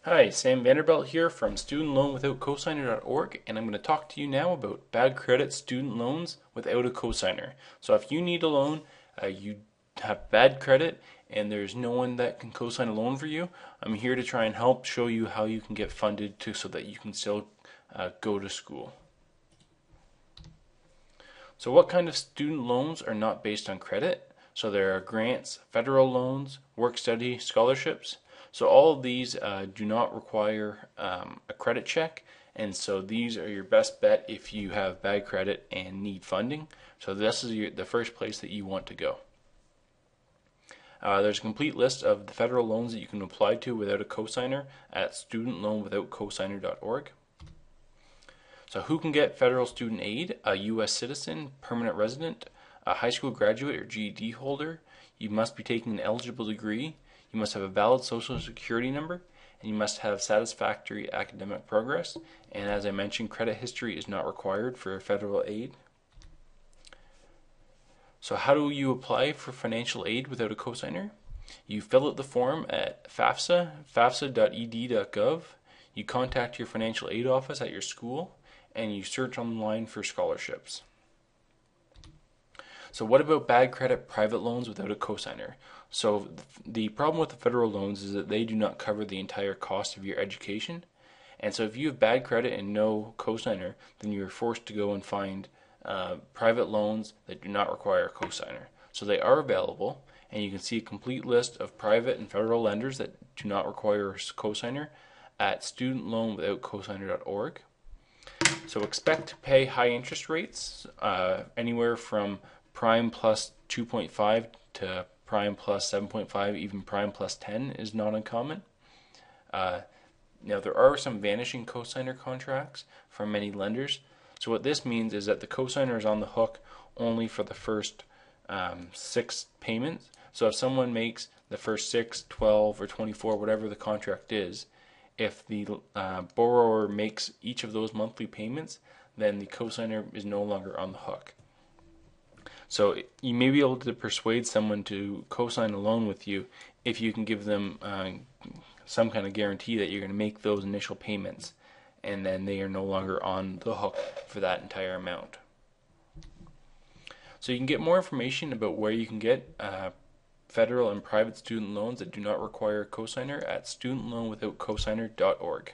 Hi, Sam Vanderbilt here from studentloanwithoutcosigner.org, and I'm going to talk to you now about bad credit student loans without a cosigner. So if you need a loan, you have bad credit, and there's no one that can cosign a loan for you, I'm here to try and help show you how you can get funded so that you can still go to school. So what kind of student loans are not based on credit? So there are grants, federal loans, work-study scholarships. So all of these do not require a credit check, and so these are your best bet if you have bad credit and need funding. So this is the first place that you want to go. There's a complete list of the federal loans that you can apply to without a cosigner at studentloanwithoutcosigner.org. So who can get federal student aid? A U.S. citizen, permanent resident, a high school graduate or GED holder. You must be taking an eligible degree. You must have a valid social security number, and you must have satisfactory academic progress. And as I mentioned, credit history is not required for federal aid. So how do you apply for financial aid without a cosigner? You fill out the form at fafsa.ed.gov. You contact your financial aid office at your school, and you search online for scholarships. So what about bad credit private loans without a cosigner? So the problem with the federal loans is that they do not cover the entire cost of your education. And so if you have bad credit and no cosigner, then you're forced to go and find private loans that do not require a cosigner. So they are available, and you can see a complete list of private and federal lenders that do not require a cosigner at studentloanwithoutcosigner.org. So expect to pay high interest rates, anywhere from prime plus 2.5 to prime plus 7.5, even prime plus 10 is not uncommon. Now there are some vanishing cosigner contracts from many lenders. So what this means is that the cosigner is on the hook only for the first 6 payments. So if someone makes the first 6, 12, or 24, whatever the contract is, if the borrower makes each of those monthly payments, then the cosigner is no longer on the hook. So you may be able to persuade someone to cosign a loan with you if you can give them some kind of guarantee that you're going to make those initial payments, and then they are no longer on the hook for that entire amount. So you can get more information about where you can get federal and private student loans that do not require a cosigner at studentloanwithoutcosigner.org.